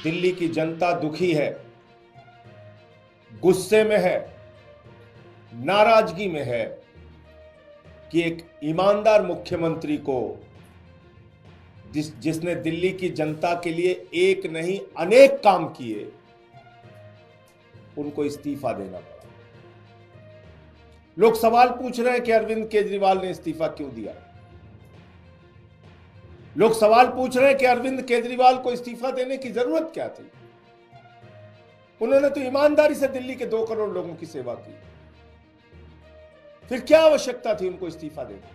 दिल्ली की जनता दुखी है, गुस्से में है, नाराजगी में है कि एक ईमानदार मुख्यमंत्री को जिसने दिल्ली की जनता के लिए एक नहीं अनेक काम किए, उनको इस्तीफा देना पड़ा। लोग सवाल पूछ रहे हैं कि अरविंद केजरीवाल ने इस्तीफा क्यों दिया। लोग सवाल पूछ रहे हैं कि अरविंद केजरीवाल को इस्तीफा देने की जरूरत क्या थी। उन्होंने तो ईमानदारी से दिल्ली के 2 करोड़ लोगों की सेवा की, फिर क्या आवश्यकता थी उनको इस्तीफा देने।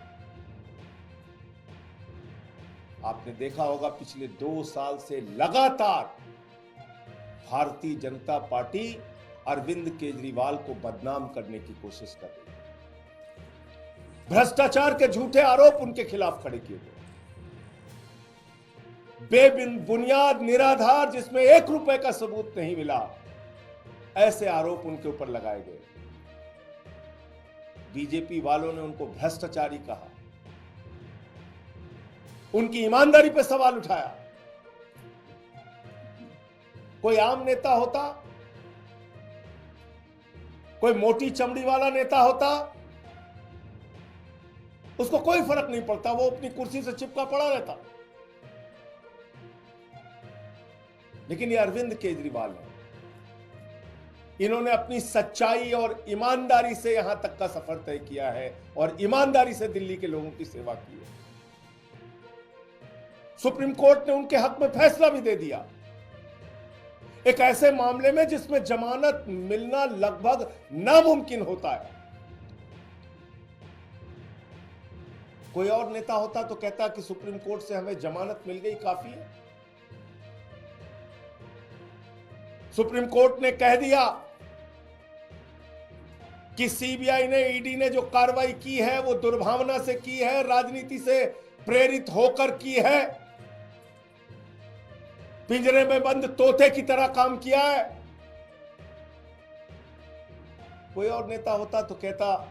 आपने देखा होगा पिछले 2 साल से लगातार भारतीय जनता पार्टी अरविंद केजरीवाल को बदनाम करने की कोशिश कर रही है। भ्रष्टाचार के झूठे आरोप उनके खिलाफ खड़े किए गए, बेबुनियाद निराधार जिसमें 1 रुपए का सबूत नहीं मिला, ऐसे आरोप उनके ऊपर लगाए गए। बीजेपी वालों ने उनको भ्रष्टाचारी कहा, उनकी ईमानदारी पर सवाल उठाया। कोई आम नेता होता, कोई मोटी चमड़ी वाला नेता होता, उसको कोई फर्क नहीं पड़ता, वो अपनी कुर्सी से चिपका पड़ा रहता। लेकिन ये अरविंद केजरीवाल है, इन्होंने अपनी सच्चाई और ईमानदारी से यहां तक का सफर तय किया है और ईमानदारी से दिल्ली के लोगों की सेवा की है। सुप्रीम कोर्ट ने उनके हक में फैसला भी दे दिया, एक ऐसे मामले में जिसमें जमानत मिलना लगभग नामुमकिन होता है। कोई और नेता होता तो कहता कि सुप्रीम कोर्ट से हमें जमानत मिल गई, काफी है। सुप्रीम कोर्ट ने कह दिया कि सीबीआई ने, ईडी ने जो कार्रवाई की है वो दुर्भावना से की है, राजनीति से प्रेरित होकर की है, पिंजरे में बंद तोते की तरह काम किया है। कोई और नेता होता तो कहता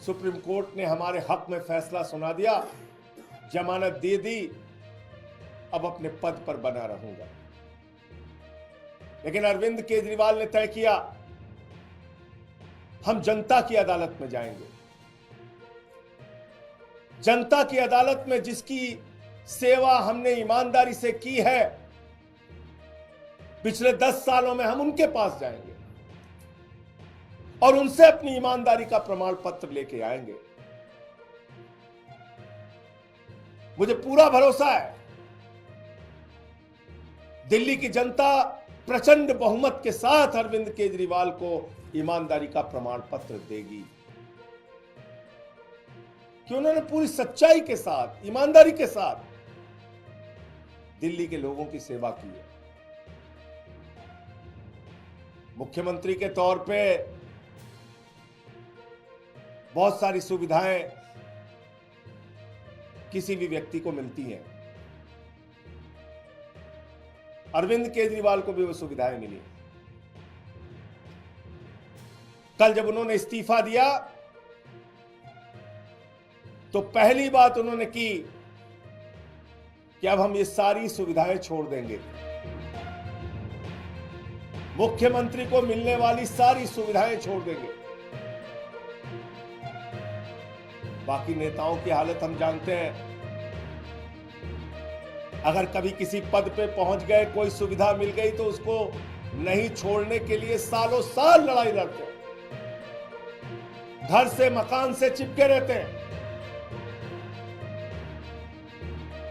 सुप्रीम कोर्ट ने हमारे हक में फैसला सुना दिया, जमानत दे दी, अब अपने पद पर बना रहूंगा। लेकिन अरविंद केजरीवाल ने तय किया, हम जनता की अदालत में जाएंगे। जनता की अदालत में जिसकी सेवा हमने ईमानदारी से की है, पिछले 10 सालों में हम उनके पास जाएंगे और उनसे अपनी ईमानदारी का प्रमाण पत्र लेके आएंगे। मुझे पूरा भरोसा है दिल्ली की जनता प्रचंड बहुमत के साथ अरविंद केजरीवाल को ईमानदारी का प्रमाण पत्र देगी, कि उन्होंने पूरी सच्चाई के साथ, ईमानदारी के साथ दिल्ली के लोगों की सेवा की है। मुख्यमंत्री के तौर पे बहुत सारी सुविधाएं किसी भी व्यक्ति को मिलती हैं, अरविंद केजरीवाल को भी वो सुविधाएं मिली। कल जब उन्होंने इस्तीफा दिया तो पहली बात उन्होंने की कि अब हम ये सारी सुविधाएं छोड़ देंगे, मुख्यमंत्री को मिलने वाली सारी सुविधाएं छोड़ देंगे। बाकी नेताओं की हालत हम जानते हैं, अगर कभी किसी पद पे पहुंच गए, कोई सुविधा मिल गई तो उसको नहीं छोड़ने के लिए सालों साल लड़ाई लड़ते हैं, घर से मकान से चिपके रहते हैं।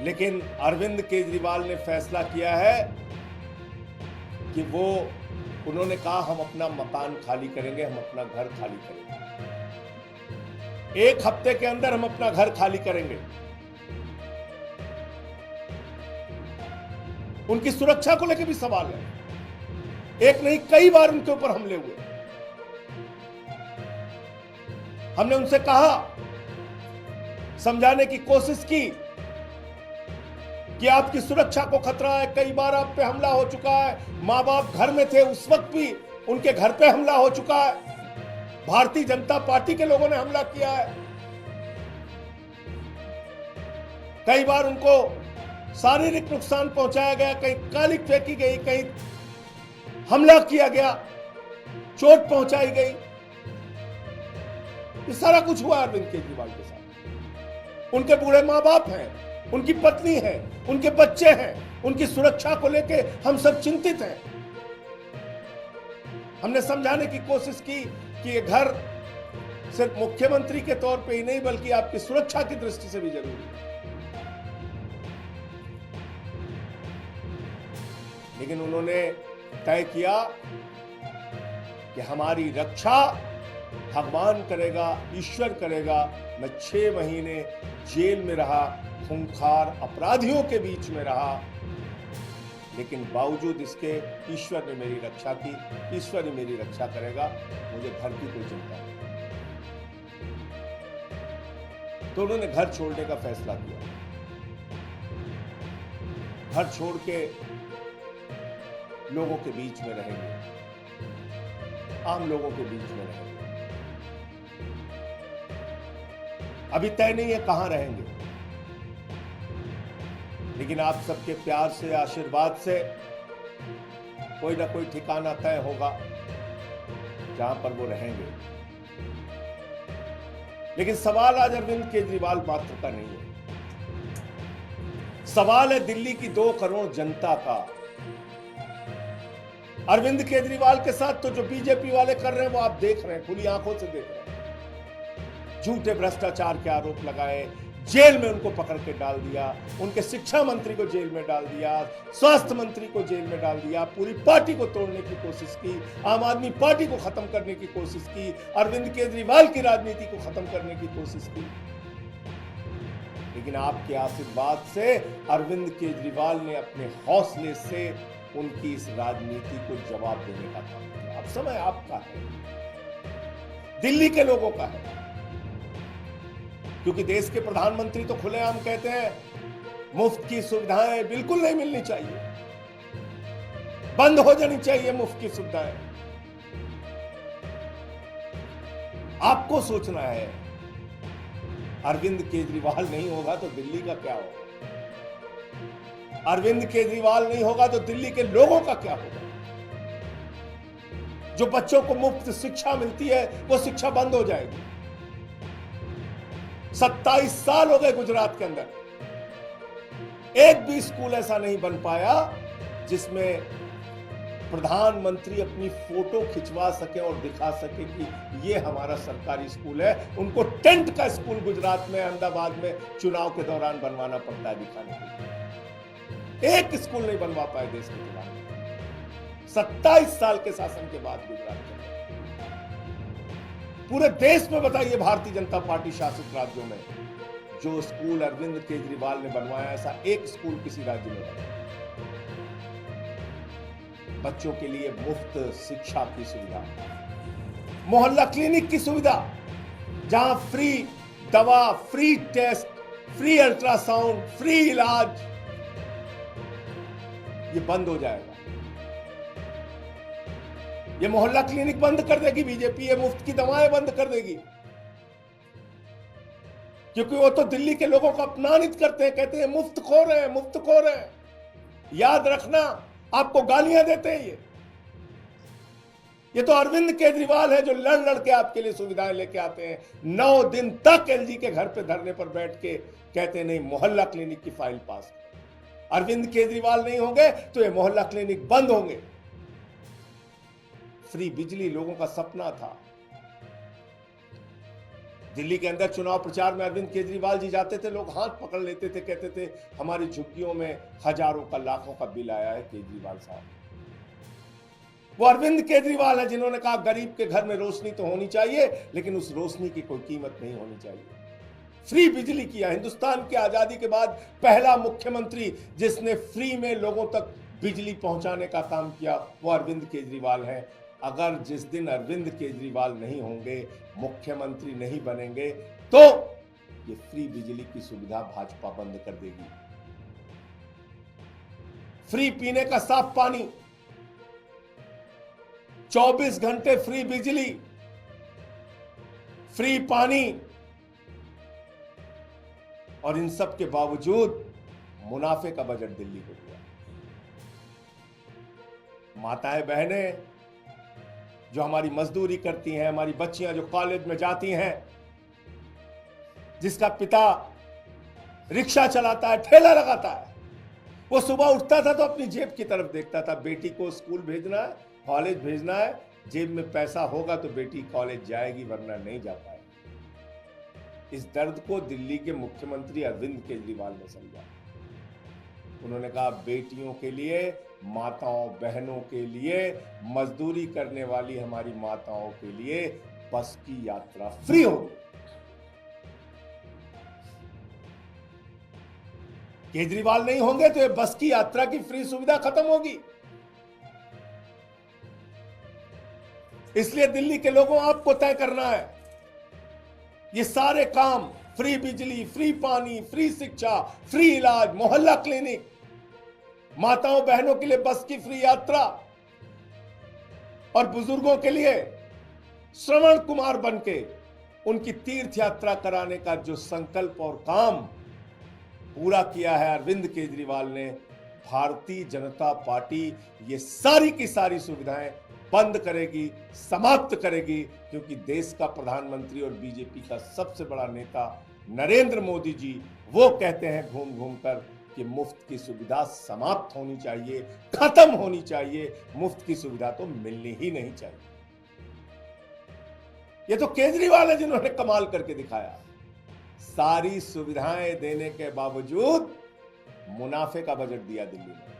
लेकिन अरविंद केजरीवाल ने फैसला किया है कि उन्होंने कहा हम अपना मकान खाली करेंगे, हम अपना घर खाली करेंगे, 1 हफ्ते के अंदर हम अपना घर खाली करेंगे। उनकी सुरक्षा को लेकर भी सवाल है, एक नहीं कई बार उनके ऊपर हमले हुए। हमने उनसे कहा, समझाने की कोशिश की कि आपकी सुरक्षा को खतरा है, कई बार आप पे हमला हो चुका है, मां बाप घर में थे उस वक्त भी उनके घर पे हमला हो चुका है, भारतीय जनता पार्टी के लोगों ने हमला किया है, कई बार उनको शारीरिक नुकसान पहुंचाया गया, कहीं कालिक फेंकी गई, कहीं हमला किया गया, चोट पहुंचाई गई। ये सारा कुछ हुआ अरविंद केजरीवाल के साथ। उनके बूढ़े मां बाप हैं, उनकी पत्नी है, उनके बच्चे हैं, उनकी सुरक्षा को लेके हम सब चिंतित हैं। हमने समझाने की कोशिश की कि ये घर सिर्फ मुख्यमंत्री के तौर पे ही नहीं बल्कि आपकी सुरक्षा की दृष्टि से भी जरूरी है। लेकिन उन्होंने तय किया कि हमारी रक्षा भगवान करेगा, ईश्वर करेगा। मैं 6 महीने जेल में रहा, खूंखार अपराधियों के बीच में रहा, लेकिन बावजूद इसके ईश्वर ने मेरी रक्षा की, ईश्वर ही मेरी रक्षा करेगा, मुझे घर की कोई चिंता नहीं। तो उन्होंने घर छोड़ने का फैसला किया। घर छोड़ के लोगों के बीच में रहेंगे, आम लोगों के बीच में रहेंगे। अभी तय नहीं है कहां रहेंगे, लेकिन आप सबके प्यार से, आशीर्वाद से कोई ना कोई ठिकाना तय होगा जहां पर वो रहेंगे। लेकिन सवाल आज अरविंद केजरीवाल मात्र का नहीं है, सवाल है दिल्ली की 2 करोड़ जनता का। अरविंद केजरीवाल के साथ तो जो बीजेपी वाले कर रहे हैं वो आप देख रहे हैं, खुली आंखों से देख रहे हैं। झूठे भ्रष्टाचार के आरोप लगाए, जेल में उनको पकड़ के डाल दिया, उनके शिक्षा मंत्री को जेल में डाल दिया, स्वास्थ्य मंत्री को जेल में डाल दिया, पूरी पार्टी को तोड़ने की कोशिश की, आम आदमी पार्टी को खत्म करने की कोशिश की, अरविंद केजरीवाल की राजनीति को खत्म करने की कोशिश की। लेकिन आपके आशीर्वाद से अरविंद केजरीवाल ने अपने हौसले से उनकी इस राजनीति को जवाब देने का काम किया। अब समय आपका है, दिल्ली के लोगों का है, क्योंकि देश के प्रधानमंत्री तो खुलेआम कहते हैं मुफ्त की सुविधाएं बिल्कुल नहीं मिलनी चाहिए, बंद हो जानी चाहिए मुफ्त की सुविधाएं। आपको सोचना है, अरविंद केजरीवाल नहीं होगा तो दिल्ली का क्या होगा, अरविंद केजरीवाल नहीं होगा तो दिल्ली के लोगों का क्या होगा। जो बच्चों को मुफ्त शिक्षा मिलती है वो शिक्षा बंद हो जाएगी। 27 साल हो गए गुजरात के अंदर, एक भी स्कूल ऐसा नहीं बन पाया जिसमें प्रधानमंत्री अपनी फोटो खिंचवा सके और दिखा सके कि ये हमारा सरकारी स्कूल है। उनको टेंट का स्कूल गुजरात में, अहमदाबाद में चुनाव के दौरान बनवाना पड़ता है दिखाने के लिए। एक स्कूल नहीं बनवा पाए देश के प्रधानमंत्री 27 साल के शासन के बाद गुजरात के। पूरे देश में बताइए भारतीय जनता पार्टी शासित राज्यों में जो स्कूल अरविंद केजरीवाल ने बनवाया, ऐसा एक स्कूल किसी राज्य में बना। बच्चों के लिए मुफ्त शिक्षा की सुविधा, मोहल्ला क्लिनिक की सुविधा, जहां फ्री दवा, free test, free ultrasound, free इलाज, ये बंद हो जाएगा। ये मोहल्ला क्लिनिक बंद कर देगी बीजेपी, ये मुफ्त की दवाएं बंद कर देगी, क्योंकि वो तो दिल्ली के लोगों को अपमानित करते हैं, कहते हैं मुफ्त खो रहे हैं, मुफ्त खो रहे हैं। याद रखना, आपको गालियां देते हैं ये तो अरविंद केजरीवाल है जो लड़ लड़ के आपके लिए सुविधाएं लेके आते हैं। 9 दिन तक एलजी के घर पे धरने पर बैठ के कहते नहीं मोहल्ला क्लिनिक की फाइल पास। अरविंद केजरीवाल नहीं होंगे तो ये मोहल्ला क्लिनिक बंद होंगे। फ्री बिजली लोगों का सपना था। दिल्ली के अंदर चुनाव प्रचार में अरविंद केजरीवाल जी जाते थे, लोग हाथ पकड़ लेते थे, कहते थे हमारी झुग्गियों में हजारों का, लाखों का बिल आया है केजरीवाल साहब। वो अरविंद केजरीवाल है जिन्होंने कहा गरीब के घर में रोशनी तो होनी चाहिए, लेकिन उस रोशनी की कोई कीमत नहीं होनी चाहिए। फ्री बिजली किया। हिंदुस्तान की आजादी के बाद पहला मुख्यमंत्री जिसने फ्री में लोगों तक बिजली पहुंचाने का काम किया वो अरविंद केजरीवाल है। अगर जिस दिन अरविंद केजरीवाल नहीं होंगे, मुख्यमंत्री नहीं बनेंगे, तो ये फ्री बिजली की सुविधा भाजपा बंद कर देगी। फ्री पीने का साफ पानी, 24 घंटे फ्री बिजली, फ्री पानी, और इन सब के बावजूद मुनाफे का बजट दिल्ली को दिया। माताएं बहनें जो हमारी मजदूरी करती हैं, हमारी बच्चियां जो कॉलेज में जाती हैं, जिसका पिता रिक्शा चलाता है, ठेला लगाता है, वो सुबह उठता था तो अपनी जेब की तरफ देखता था। बेटी को स्कूल भेजना है, कॉलेज भेजना है, जेब में पैसा होगा तो बेटी कॉलेज जाएगी, वरना नहीं जा पाएगी। इस दर्द को दिल्ली के मुख्यमंत्री अरविंद केजरीवाल ने समझा। उन्होंने कहा बेटियों के लिए, माताओं बहनों के लिए, मजदूरी करने वाली हमारी माताओं के लिए बस की यात्रा फ्री होगी। केजरीवाल नहीं होंगे तो ये बस की यात्रा की फ्री सुविधा खत्म होगी। इसलिए दिल्ली के लोगों आपको तय करना है, ये सारे काम, फ्री बिजली, फ्री पानी, फ्री शिक्षा, फ्री इलाज, मोहल्ला क्लिनिक, माताओं बहनों के लिए बस की फ्री यात्रा और बुजुर्गों के लिए श्रवण कुमार बनके उनकी तीर्थ यात्रा कराने का जो संकल्प और काम पूरा किया है अरविंद केजरीवाल ने, भारतीय जनता पार्टी ये सारी की सारी सुविधाएं बंद करेगी, समाप्त करेगी, क्योंकि देश का प्रधानमंत्री और बीजेपी का सबसे बड़ा नेता नरेंद्र मोदी जी वो कहते हैं घूम घूम कर कि मुफ्त की सुविधा समाप्त होनी चाहिए, खत्म होनी चाहिए, मुफ्त की सुविधा तो मिलनी ही नहीं चाहिए। ये तो केजरीवाल है जिन्होंने कमाल करके दिखाया। सारी सुविधाएं देने के बावजूद मुनाफे का बजट दिया दिल्ली में।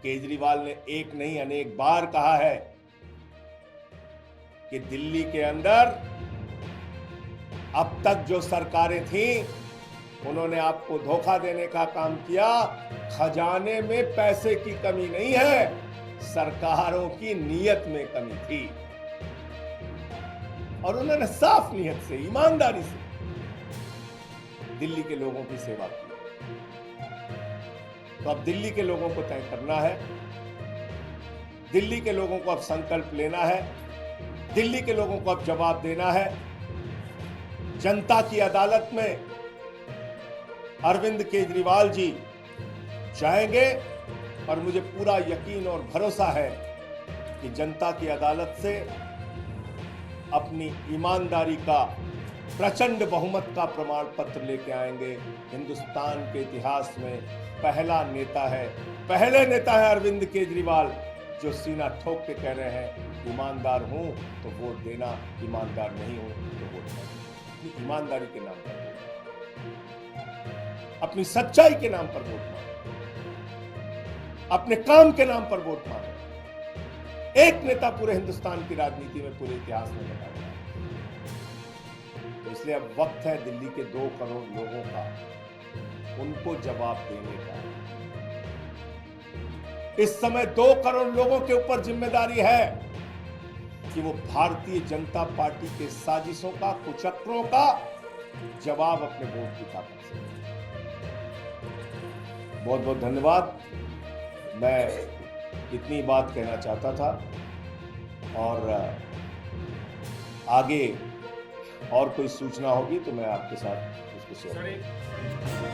केजरीवाल ने एक नहीं अनेक बार कहा है कि दिल्ली के अंदर अब तक जो सरकारें थीं उन्होंने आपको धोखा देने का काम किया। खजाने में पैसे की कमी नहीं है, सरकारों की नीयत में कमी थी। और उन्होंने साफ नीयत से, ईमानदारी से दिल्ली के लोगों की सेवा की। तो अब दिल्ली के लोगों को तय करना है, दिल्ली के लोगों को अब संकल्प लेना है, दिल्ली के लोगों को अब जवाब देना है। जनता की अदालत में अरविंद केजरीवाल जी जाएंगे और मुझे पूरा यकीन और भरोसा है कि जनता की अदालत से अपनी ईमानदारी का प्रचंड बहुमत का प्रमाण पत्र लेके आएंगे। हिंदुस्तान के इतिहास में पहले नेता है अरविंद केजरीवाल जो सीना ठोक के कह रहे हैं ईमानदार हूं तो वोट देना, ईमानदार नहीं हूं तो वोट देना। ईमानदारी के नाम पर, अपनी सच्चाई के नाम पर वोट मांगो, अपने काम के नाम पर वोट मांगो। एक नेता पूरे हिंदुस्तान की राजनीति में, पूरे इतिहास में बताया। तो इसलिए अब वक्त है दिल्ली के 2 करोड़ लोगों का, उनको जवाब देने का। इस समय 2 करोड़ लोगों के ऊपर जिम्मेदारी है कि वो भारतीय जनता पार्टी के साजिशों का, कुचक्रों का जवाब अपने वोट की ताकत से। बहुत बहुत धन्यवाद। मैं इतनी बात कहना चाहता था और आगे और कोई सूचना होगी तो मैं आपके साथ उसको शेयर करूंगा।